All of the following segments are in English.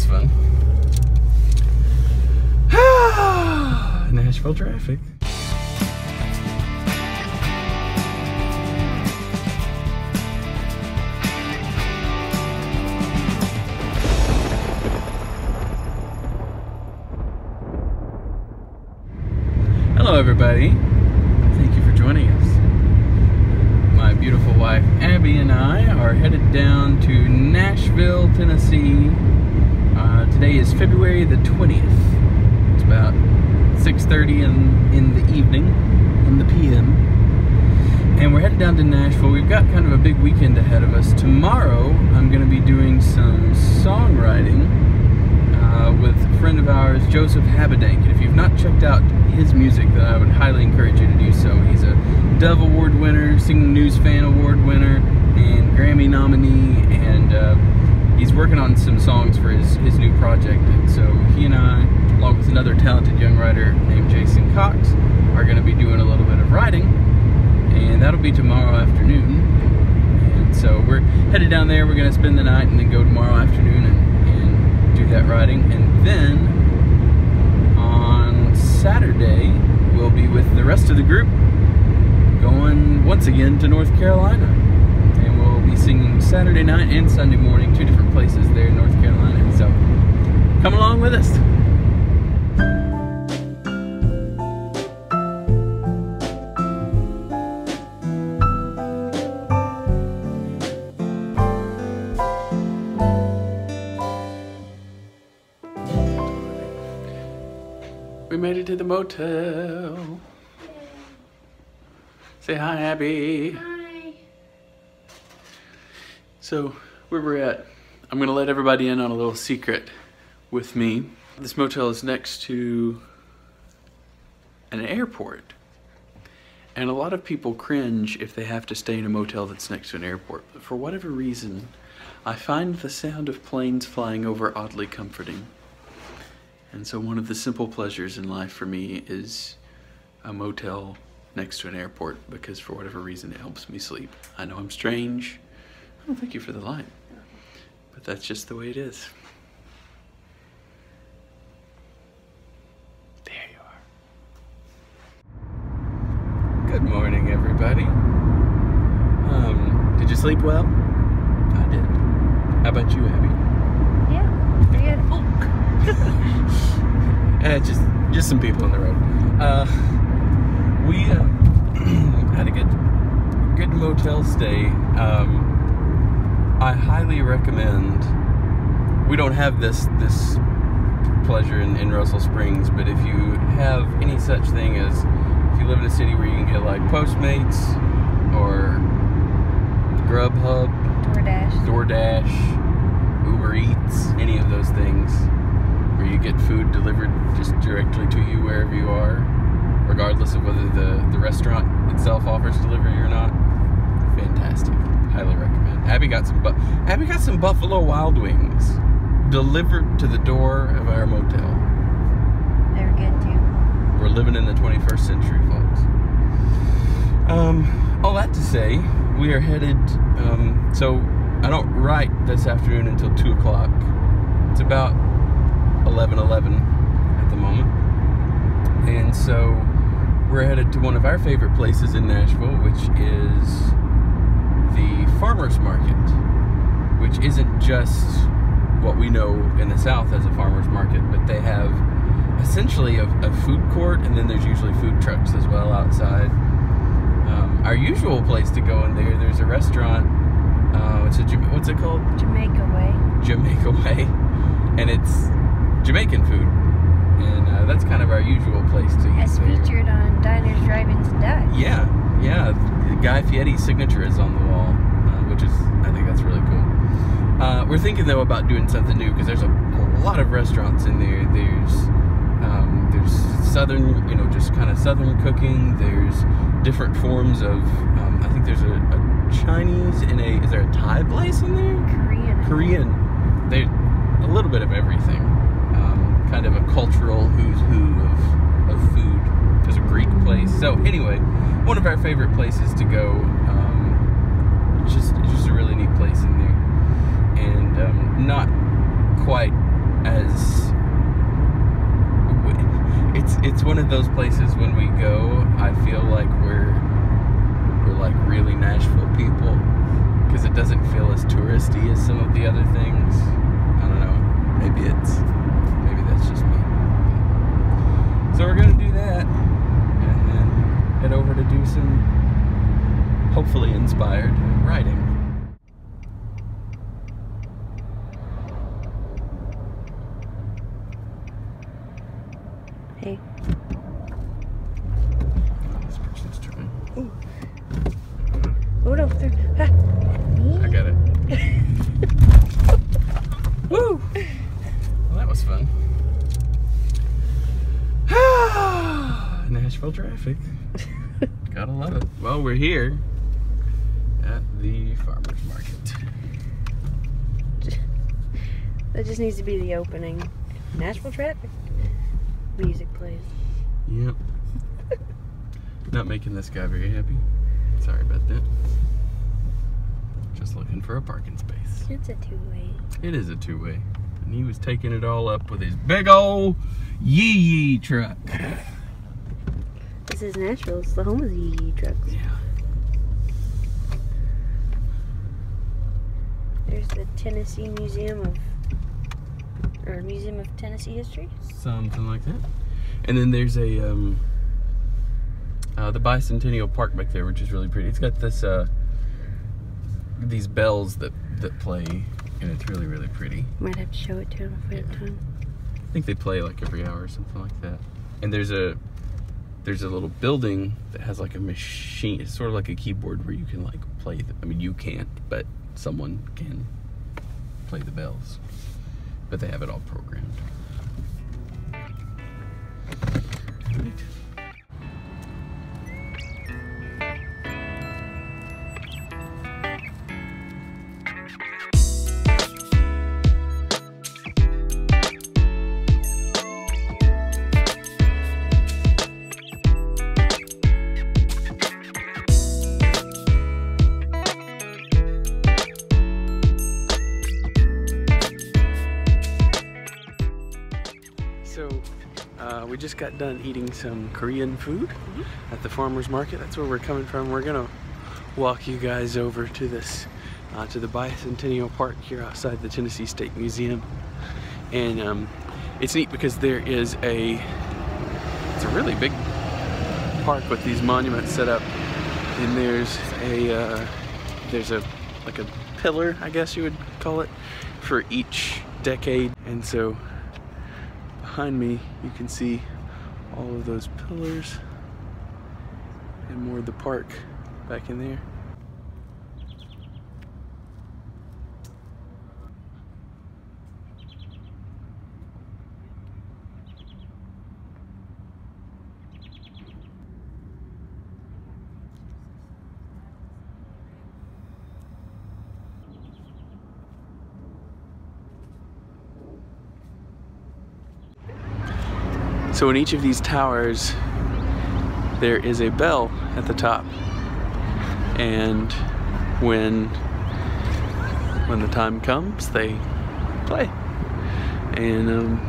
was fun. Nashville traffic. Hello everybody. Thank you for joining us. My beautiful wife Abby and I are headed down to Nashville, Tennessee. Today is February the 20th. It's about 6:30 in the evening, in the PM. And we're headed down to Nashville. We've got kind of a big weekend ahead of us. Tomorrow I'm going to be doing some songwriting with a friend of ours, Joseph Habedank. And if you've not checked out his music, then I would highly encourage you to do so. He's a Dove Award winner, Singing News Fan Award winner, and Grammy nominee, and he's working on some songs for his new project. And so he and I, along with another talented young writer named Jason Cox, are going to be doing a little bit of writing, and that'll be tomorrow afternoon. And so we're headed down there. We're going to spend the night and then go tomorrow afternoon and do that writing. And then on Saturday we'll be with the rest of the group going once again to North Carolina, and we'll be singing Saturday night and Sunday morning, 2 different places there in North Carolina. So come along with us. We made it to the motel. Say hi, Abby. Hi. So, where we're at, I'm gonna let everybody in on a little secret with me. This motel is next to an airport. And a lot of people cringe if they have to stay in a motel that's next to an airport. But for whatever reason, I find the sound of planes flying over oddly comforting. And so one of the simple pleasures in life for me is a motel next to an airport, because for whatever reason it helps me sleep. I know I'm strange. Oh, thank you for the light. But that's just the way it is. There you are. Good morning, everybody. Did you sleep well? I did. How about you, Abby? Yeah, pretty good. Just some people on the road. We had a good motel stay. I highly recommend. We don't have this pleasure in Russell Springs, but if you have any such thing as, if you live in a city where you can get like Postmates or Grubhub, DoorDash, Uber Eats, any of those things, where you get food delivered just directly to you wherever you are, regardless of whether the restaurant itself offers delivery or not. Fantastic. Highly recommend. Abby got some Buffalo Wild Wings delivered to the door of our motel. They're good too. We're living in the 21st century, folks. All that to say, we are headed, so I don't write this afternoon until 2 o'clock. It's about 11:11 at the moment, and so we're headed to one of our favorite places in Nashville, which is the farmers market, which isn't just what we know in the South as a farmers market, but they have essentially a food court, and then there's usually food trucks as well outside. Our usual place to go in there's a restaurant. What's it called? Jamaica Way. Jamaica Way, and it's Jamaican food, and that's kind of our usual place to eat. It's featured on Diners, Drive-Ins, and Dives. Yeah. Guy Fieri's signature is on the wall, which is, I think that's really cool. We're thinking though about doing something new, because there's a lot of restaurants in there. There's southern, just kind of southern cooking. There's different forms of, I think there's a Chinese and is there a Thai place in there? Korean. There's a little bit of everything. Kind of a cultural who's who of food. There's a Greek place. So anyway, one of our favorite places to go. It's just a really neat place in there, and not quite as it's one of those places when we go, I feel like we're like really Nashville people, because it doesn't feel as touristy as some of the other things. I don't know. Maybe that's just me. So we're gonna do that, and then head over to do some hopefully inspired writing. Hey. This person's trying. Ooh. Oh no, they're... Ha. I got it. Woo! Well, that was fun. Nashville traffic. Gotta love it. Well, we're here at the farmer's market. That just needs to be the opening. Nashville traffic. Music plays. Yep. Not making this guy very happy. Sorry about that. Just looking for a parking space. It's a two-way. It is a two-way. And he was taking it all up with his big old yee-yee truck. This is Nashville. It's the home of the yee-yee trucks. Yeah. There's the Tennessee Museum of Tennessee History. Something like that. And then there's a the Bicentennial Park back there, which is really pretty. It's got this these bells that play, and it's really, really pretty. Might have to show it to him if we have time. I think they play like every hour or something like that. And there's a little building that has like a machine. It's sort of like a keyboard where you can like play I mean, you can't, but someone can play the bells. But they have it all programmed. Right. We just got done eating some Korean food at the farmer's market. That's where we're coming from. We're gonna walk you guys over to this, to the Bicentennial Park here outside the Tennessee State Museum. And it's neat because there is it's a really big park with these monuments set up. And there's like a pillar, I guess you would call it, for each decade. And so behind me, you can see all of those pillars and more of the park back in there. So in each of these towers, there is a bell at the top, and when the time comes, they play. And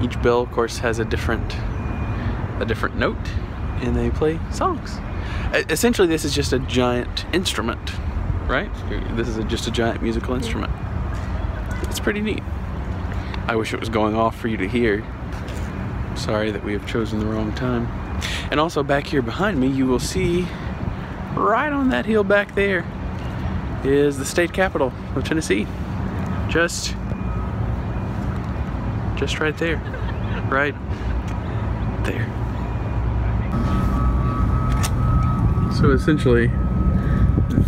each bell, of course, has a different note, and they play songs. Essentially, this is just a giant instrument, right? This is just a giant musical instrument. It's pretty neat. I wish it was going off for you to hear. Sorry that we have chosen the wrong time. And also back here behind me, you will see right on that hill back there is the state capital of Tennessee. Just right there. Right there. So essentially,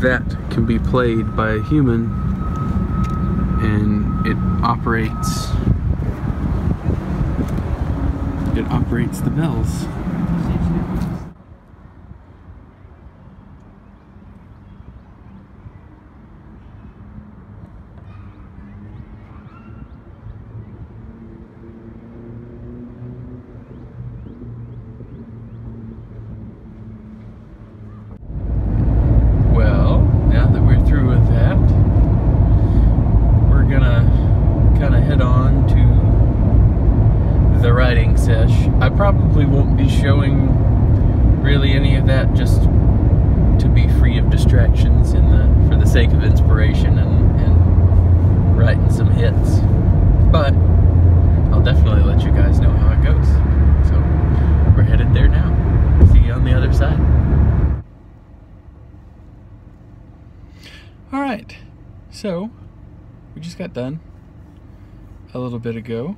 that can be played by a human, and it operates the bells. Well, now that we're through with that, we're gonna kind of head on to the writing sesh. I probably won't be showing really any of that, just to be free of distractions for the sake of inspiration and writing some hits. But I'll definitely let you guys know how it goes. So we're headed there now. See you on the other side. Alright, so we just got done a little bit ago,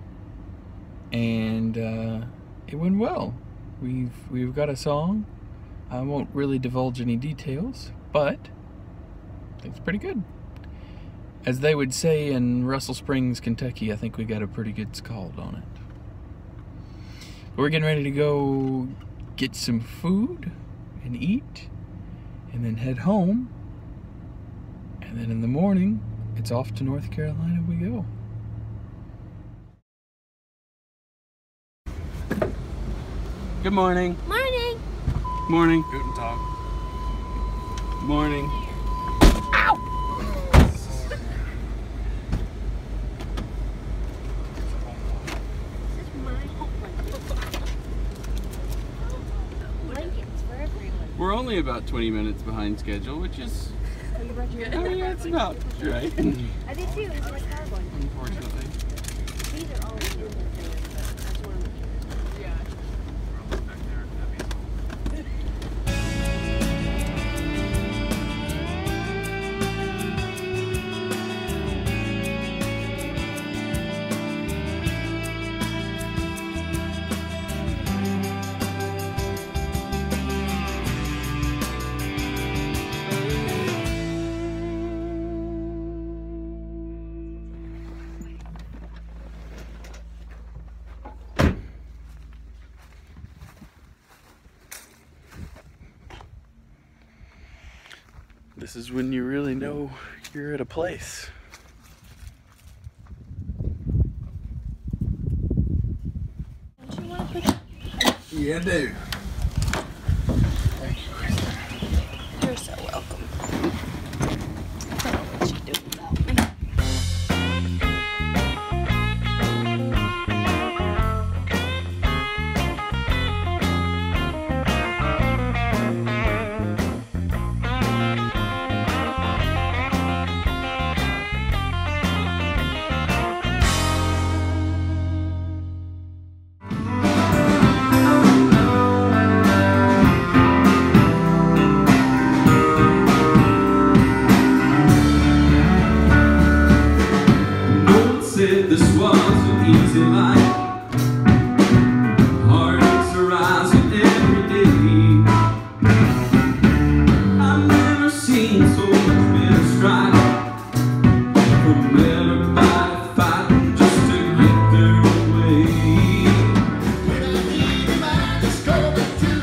and it went well. We've got a song. I won't really divulge any details, but it's pretty good. As they would say in Russell Springs, Kentucky, I think we got a pretty good scald on it. We're getting ready to go get some food and eat, and then head home. And then in the morning, it's off to North Carolina we go. Good morning. Morning. Morning. Guten Tag. Morning. Ow! This is my blankets for everyone. We're only about 20 minutes behind schedule, which is, I mean, it's about right. I did too. It's my car one. Unfortunately. These are all in the thing. That's one of the yeah. This is when you really know you're at a place. Don't you want to put... Yeah, I do. Thank you, Kristen. You're so welcome. I don't know what you'd do without me. This was an easy life. Heartaches arising every day. I've never seen so much men strife from everybody fighting just to get their own way. When I need my discovery to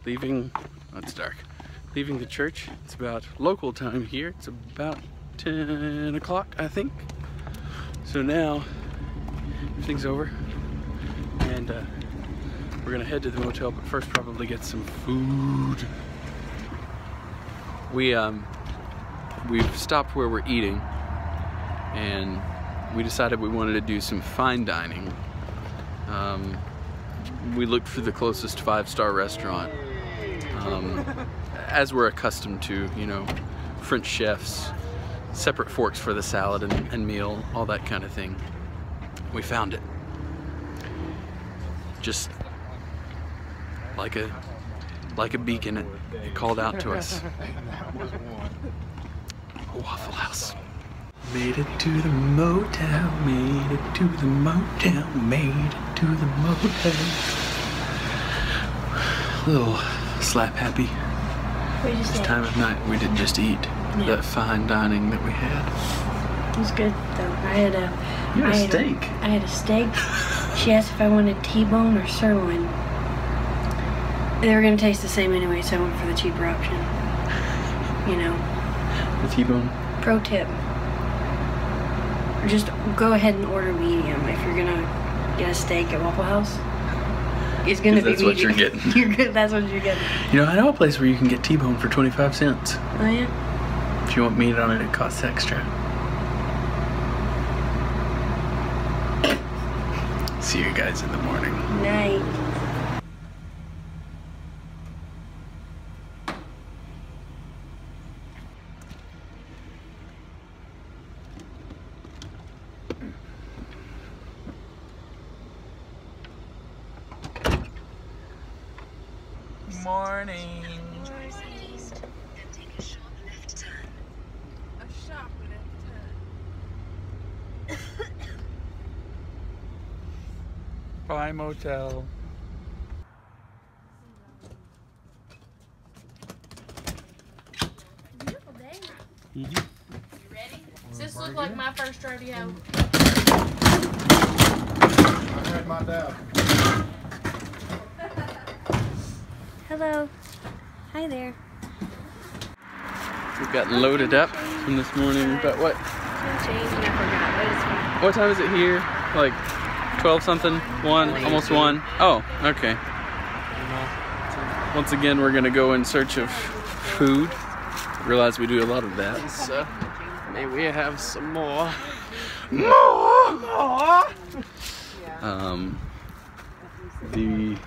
leaving, oh, it's dark, leaving the church. It's about local time here. It's about 10 o'clock, I think. So now everything's over, and we're gonna head to the motel, but first probably get some food. We've stopped where we're eating, and we decided we wanted to do some fine dining. We looked for the closest 5-star restaurant, as we're accustomed to, you know, French chefs, separate forks for the salad and meal, all that kind of thing. We found it. Just like a beacon, it called out to us. A Waffle House. Made it to the motel, made it to the motel, made it to the motel. A little slap happy. This time of night we didn't just eat that fine dining that we had. It was good though. You had a steak. I had a steak. She asked if I wanted T-bone or sirloin. They were gonna taste the same anyway, so I went for the cheaper option. You know. The T-bone. Pro tip. Just go ahead and order medium if you're gonna get a steak at Waffle House. It's gonna be medium. That's what you're getting. That's what you're getting. You know, I know a place where you can get T-bone for 25 cents. Oh yeah? If you want meat on it, it costs extra. See you guys in the morning. Night. Morning. Bye, motel. Beautiful day. You ready? Does this look like my first rodeo? I had my dad. Hello. Hi there. We've gotten loaded up from this morning, but what? Change and I forgot, but it's fine. What time is it here? Like 12 something? 1? Almost 1? Oh, okay. Once again, we're gonna go in search of food. Realize we do a lot of that. So, may we have some more? The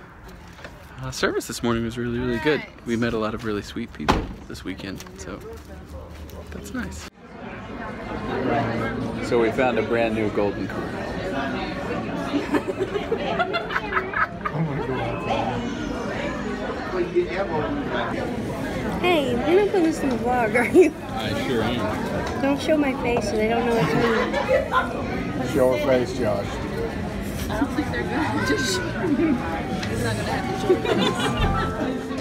service this morning was really, really good. We met a lot of really sweet people this weekend, so that's nice. So we found a brand new golden corral. Hey, you're not putting this in the vlog, are you? I sure am. Don't show my face so they don't know it's me. Show her face, Josh. I don't think they're going to show. He's not going to have to show.